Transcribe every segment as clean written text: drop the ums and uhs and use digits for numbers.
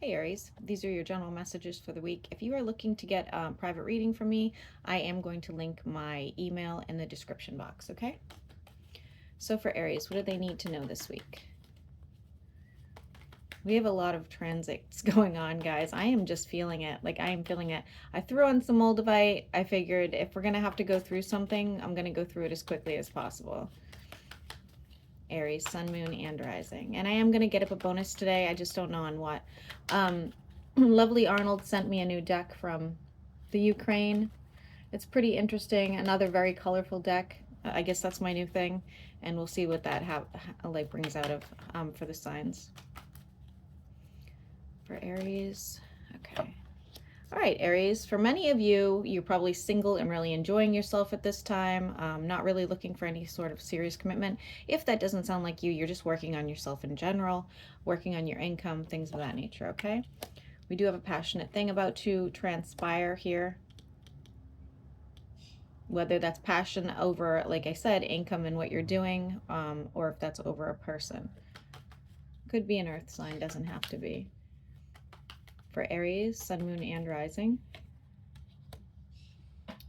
Hey Aries, these are your general messages for the week. If you are looking to get a private reading from me, I am going to link my email in the description box, okay? So for Aries, what do they need to know this week? We have a lot of transits going on, guys. I am just feeling it. Like, I am feeling it. I threw on some Moldavite. I figured if we're going to have to go through something, I'm going to go through it as quickly as possible. Aries, Sun, Moon, and Rising. And I am going to get up a bonus today. I just don't know on what. Lovely Arnold sent me a new deck from the Ukraine. It's pretty interesting. Another very colorful deck. I guess that's my new thing. And we'll see what that like brings out of for the signs. For Aries. Okay. All right, Aries, for many of you, you're probably single and really enjoying yourself at this time, not really looking for any sort of serious commitment. If that doesn't sound like you, you're just working on yourself in general, working on your income, things of that nature, okay? We do have a passionate thing about to transpire here. Whether that's passion over, like I said, income and what you're doing, or if that's over a person. Could be an earth sign, doesn't have to be. For Aries, Sun, Moon, and Rising.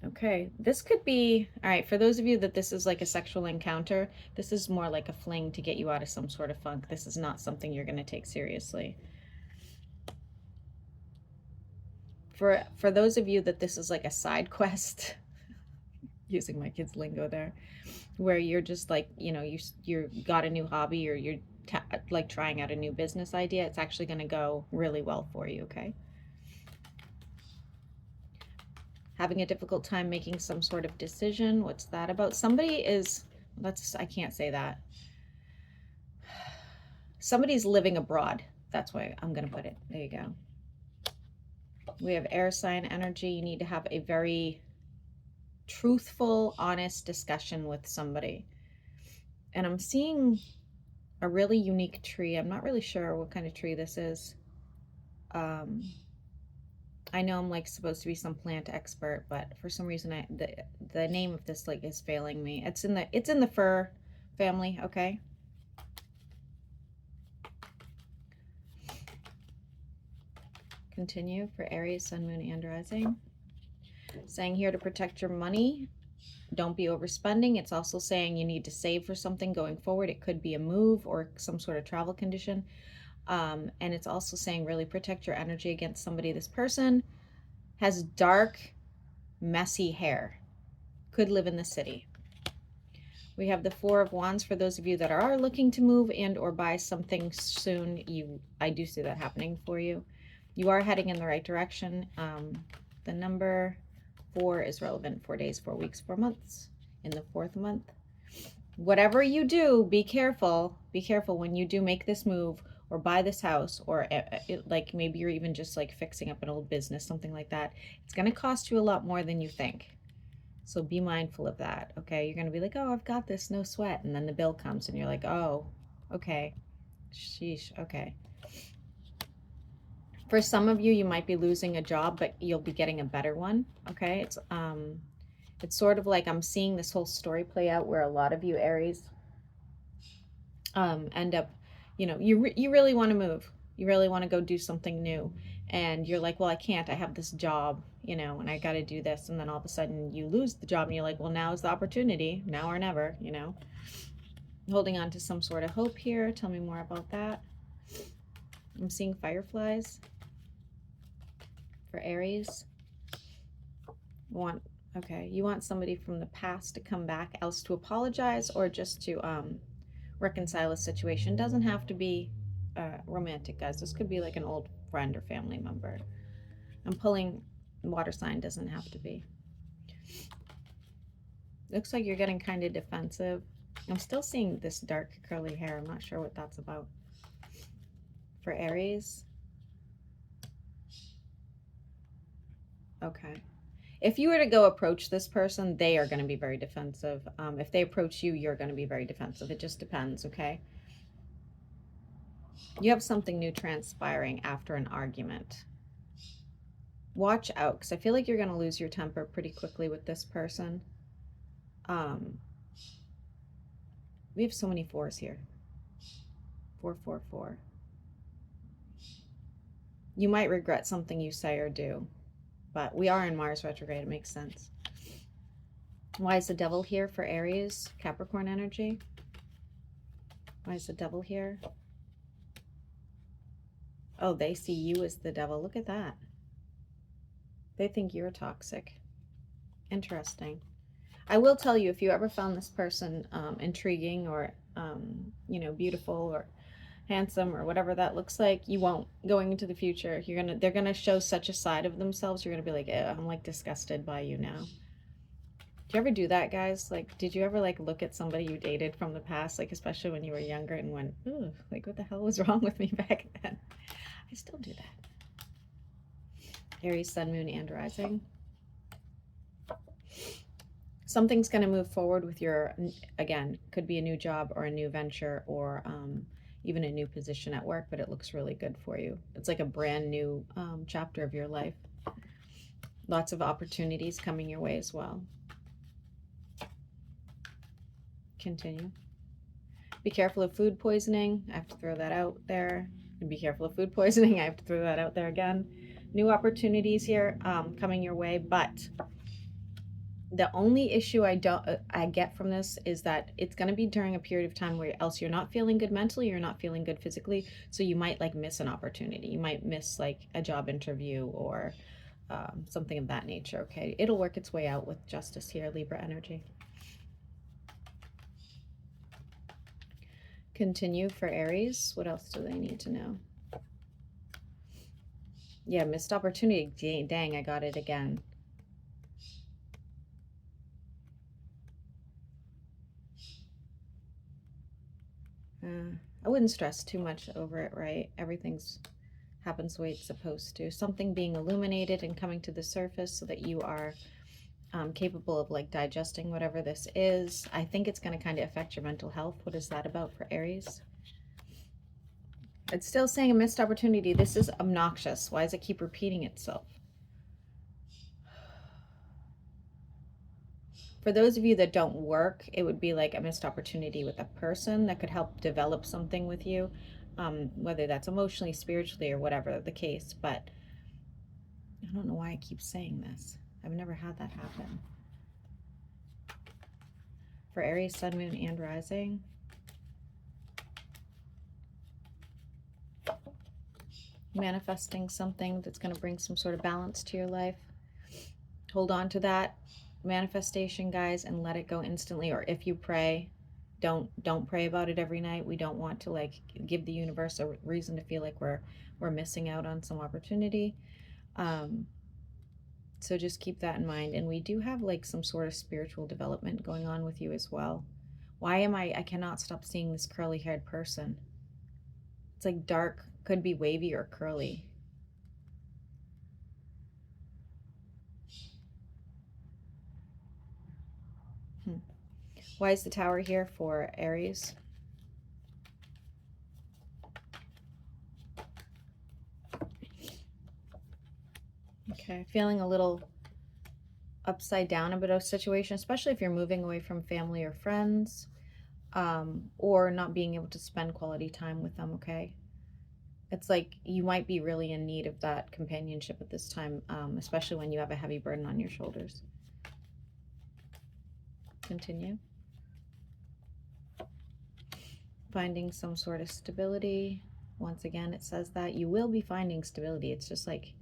Okay, this could be, all right, for those of you that this is like a sexual encounter, this is more like a fling to get you out of some sort of funk. This is not something you're going to take seriously. For those of you that this is like a side quest, using my kids' lingo there, where you're just like, you know, you got a new hobby or you're like trying out a new business idea, it's actually going to go really well for you, okay? Having a difficult time making some sort of decision. What's that about? Somebody is, I can't say that. Somebody's living abroad. That's why I'm going to put it. There you go. We have air sign energy. You need to have a very truthful, honest discussion with somebody. And I'm seeing a really unique tree. I'm not really sure what kind of tree this is. I know I'm like supposed to be some plant expert, but for some reason the name of this like is failing me. It's in the fir family, okay? Continue for Aries, Sun, Moon, and Rising. Saying here to protect your money. Don't be overspending. It's also saying you need to save for something going forward. It could be a move or some sort of travel condition. And it's also saying really protect your energy against somebody. This person has dark, messy hair. Could live in the city. We have the Four of Wands for those of you that are looking to move and or buy something soon. I do see that happening for you. You are heading in the right direction. The number 4 is relevant. 4 days, 4 weeks, 4 months. In the 4th month. Whatever you do, be careful. Be careful when you do make this move or buy this house, or like maybe you're even just like fixing up an old business, something like that. It's going to cost you a lot more than you think. So be mindful of that, okay? You're going to be like, oh, I've got this, no sweat. And then the bill comes and you're like, oh, okay. Sheesh, okay. For some of you, you might be losing a job, but you'll be getting a better one, okay? It's sort of like I'm seeing this whole story play out where a lot of you Aries end up, you know, you really want to move. You really want to go do something new. And you're like, well, I can't. I have this job, you know, and I got to do this. And then all of a sudden you lose the job and you're like, well, now is the opportunity. Now or never, you know. Holding on to some sort of hope here. Tell me more about that. I'm seeing fireflies for Aries. You want somebody from the past to come back, else to apologize or just to reconcile a situation. Doesn't have to be romantic, guys. This could be like an old friend or family member. I'm pulling water sign, doesn't have to be. Looks like you're getting kind of defensive. I'm still seeing this dark curly hair. I'm not sure what that's about. For Aries. Okay. If you were to go approach this person, they are going to be very defensive. If they approach you, you're going to be very defensive. It just depends, okay? You have something new transpiring after an argument. Watch out, because I feel like you're going to lose your temper pretty quickly with this person. We have so many 4s here. 4, 4, 4. You might regret something you say or do, but we are in Mars retrograde. It makes sense. Why is the devil here for Aries, Capricorn energy? Why is the devil here? Oh, they see you as the devil. Look at that. They think you're toxic. Interesting. I will tell you, if you ever found this person intriguing or, you know, beautiful or handsome or whatever that looks like, you won't, going into the future, they're gonna show such a side of themselves, you're gonna be like, I'm like disgusted by you now. Do you ever do that, guys? Like, did you ever like look at somebody you dated from the past, like especially when you were younger, and went, ooh, like what the hell was wrong with me back then? I still do that. Aries, sun, moon, and rising. Something's going to move forward with your, again, could be a new job or a new venture or even a new position at work, but it looks really good for you. It's like a brand new chapter of your life. Lots of opportunities coming your way as well. Continue. Be careful of food poisoning. I have to throw that out there. And be careful of food poisoning. I have to throw that out there again. New opportunities here coming your way, but the only issue I get from this is that it's going to be during a period of time where else you're not feeling good mentally, you're not feeling good physically, so you might like miss an opportunity. You might miss like a job interview or something of that nature. Okay, it'll work its way out with justice here, Libra energy. Continue for Aries. What else do they need to know? Yeah, missed opportunity. Dang, I got it again. I wouldn't stress too much over it, right? Everything's happens the way it's supposed to. Something being illuminated and coming to the surface so that you are capable of like digesting whatever this is. I think it's going to kind of affect your mental health. What is that about for Aries? It's still saying a missed opportunity. This is obnoxious. Why does it keep repeating itself? For those of you that don't work, it would be like a missed opportunity with a person that could help develop something with you, whether that's emotionally, spiritually, or whatever the case. But I don't know why I keep saying this. I've never had that happen. For Aries, sun, moon, and rising. Manifesting something that's going to bring some sort of balance to your life. Hold on to that manifestation, guys, and let it go instantly. Or if you pray, don't pray about it every night. We don't want to like give the universe a reason to feel like we're missing out on some opportunity. So just keep that in mind. And we do have like some sort of spiritual development going on with you as well. Why am I cannot stop seeing this curly haired person. It's like dark, could be wavy or curly. Why is the Tower here for Aries? Okay, feeling a little upside down about a situation, especially if you're moving away from family or friends, or not being able to spend quality time with them, okay? It's like you might be really in need of that companionship at this time, especially when you have a heavy burden on your shoulders. Continue. Finding some sort of stability. Once again, it says that you will be finding stability. It's just like,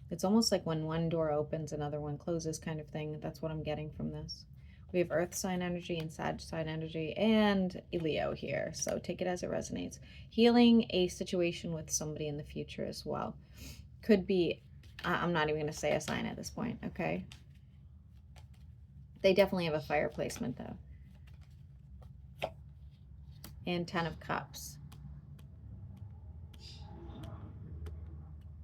it's almost like when one door opens, another one closes kind of thing. That's what I'm getting from this. We have Earth sign energy and Sag sign energy and Leo here. So take it as it resonates. Healing a situation with somebody in the future as well. Could be, I'm not even going to say a sign at this point, okay? They definitely have a fire placement though. And 10 of Cups.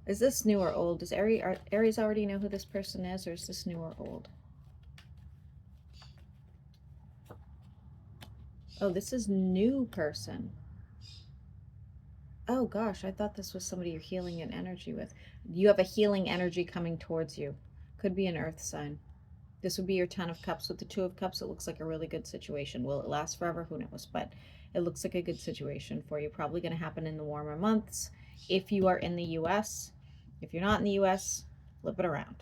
Is this new or old? Does Aries already know who this person is, or is this new or old? Oh, this is new person. Oh gosh, I thought this was somebody you're healing an energy with. You have a healing energy coming towards you. Could be an earth sign. This would be your 10 of Cups. With the 2 of Cups, it looks like a really good situation. Will it last forever? Who knows? But it looks like a good situation for you. Probably going to happen in the warmer months. If you are in the US, If you're not in the US, flip it around.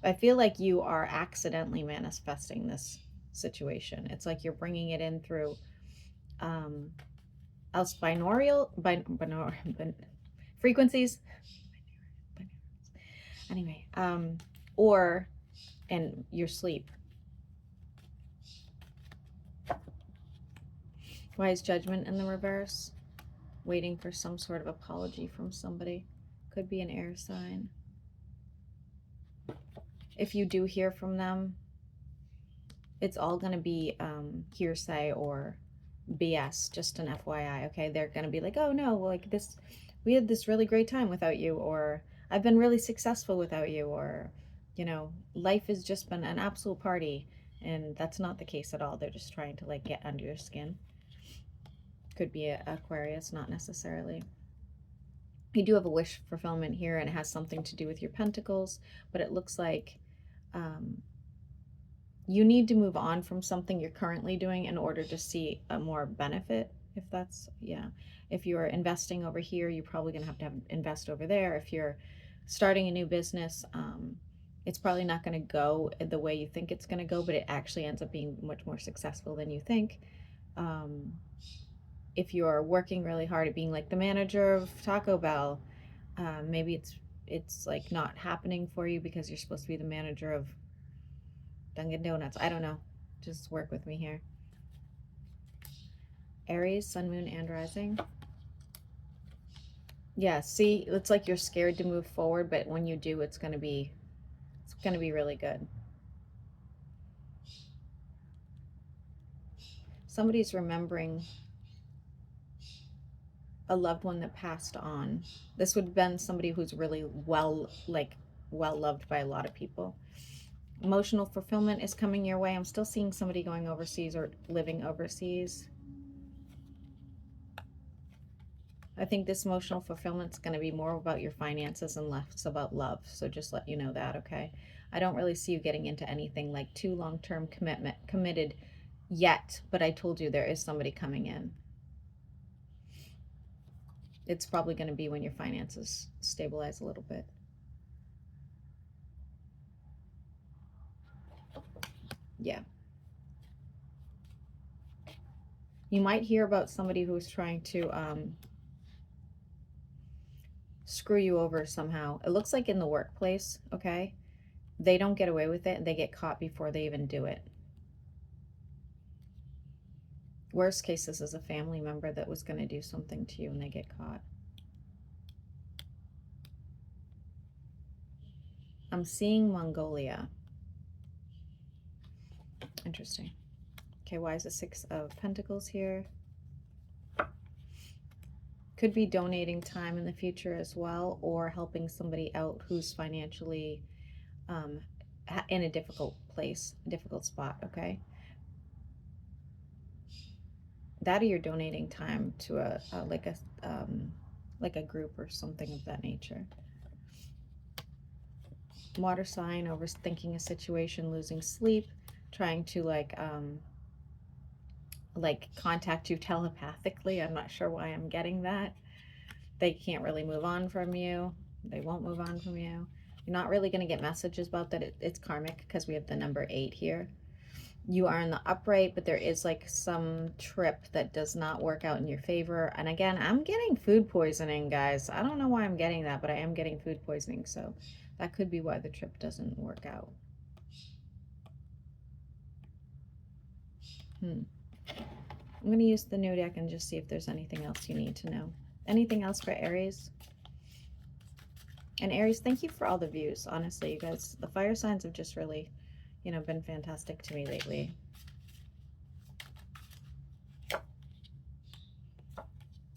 I feel like you are accidentally manifesting this situation. It's like you're bringing it in through else frequencies. Anyway, or in your sleep. Why is Judgment in the reverse? Waiting for some sort of apology from somebody. Could be an air sign. If you do hear from them, it's all going to be hearsay or BS, just an FYI, okay? They're going to be like, oh no, like this, we had this really great time without you, or I've been really successful without you, or, you know, life has just been an absolute party. And that's not the case at all. They're just trying to like get under your skin. Could be a Aquarius, not necessarily. You do have a wish fulfillment here, and it has something to do with your pentacles, but it looks like you need to move on from something you're currently doing in order to see a more benefit. If that's, yeah. If you're investing over here, you're probably going to have invest over there. If you're starting a new business, it's probably not going to go the way you think it's going to go, but it actually ends up being much more successful than you think. If you're working really hard at being like the manager of Taco Bell, maybe it's like not happening for you because you're supposed to be the manager of Dunkin' Donuts. I don't know. Just work with me here. Aries, Sun, Moon, and Rising. Yeah, see, it's like you're scared to move forward, but when you do, it's gonna be really good. Somebody's remembering a loved one that passed on. This would have been somebody who's really well loved by a lot of people. Emotional fulfillment is coming your way. I'm still seeing somebody going overseas or living overseas. I think this emotional fulfillment is going to be more about your finances and less about love. So just let you know that, okay? I don't really see you getting into anything like too long-term committed yet, but I told you there is somebody coming in. It's probably going to be when your finances stabilize a little bit. Yeah. You might hear about somebody who's trying to screw you over somehow. It looks like in the workplace, okay? They don't get away with it, and they get caught before they even do it. Worst case, this is a family member that was going to do something to you and they get caught. I'm seeing Mongolia. Interesting. Okay, why is the Six of Pentacles here? Could be donating time in the future as well, or helping somebody out who's financially in a difficult place, difficult spot, okay? That, or you're donating time to a group or something of that nature. Water sign, overthinking a situation, losing sleep, trying to contact you telepathically. I'm not sure why I'm getting that. They can't really move on from you. They won't move on from you. You're not really going to get messages about that. It's karmic because we have the number 8 here. You are in the upright, but there is like some trip that does not work out in your favor. And again, I'm getting food poisoning, guys. I don't know why I'm getting that, but I am getting food poisoning. So that could be why the trip doesn't work out. I'm going to use the new deck and just see if there's anything else you need to know. Anything else for Aries? And Aries, thank you for all the views. Honestly, you guys, the fire signs have just really, been fantastic to me lately.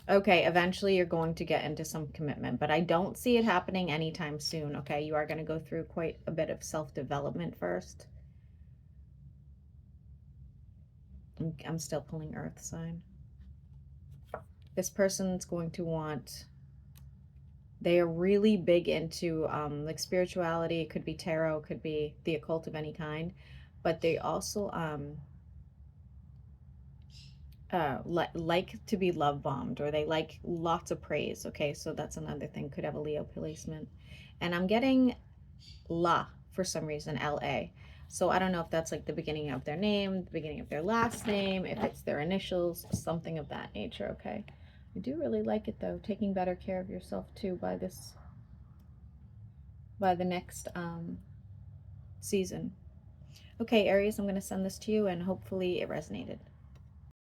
Okay, eventually you're going to get into some commitment, but I don't see it happening anytime soon, okay? You are going to go through quite a bit of self-development first. I'm still pulling Earth sign. This person's going to want... They are really big into like spirituality. It could be tarot, it could be the occult of any kind, but they also like to be love bombed, or they like lots of praise. Okay, so that's another thing. Could have a Leo placement. And I'm getting La for some reason, LA. So I don't know if that's like the beginning of their name, the beginning of their last name, if it's their initials, something of that nature. Okay, I do really like it though. Taking better care of yourself too by the next season. Okay, Aries, I'm going to send this to you and hopefully it resonated.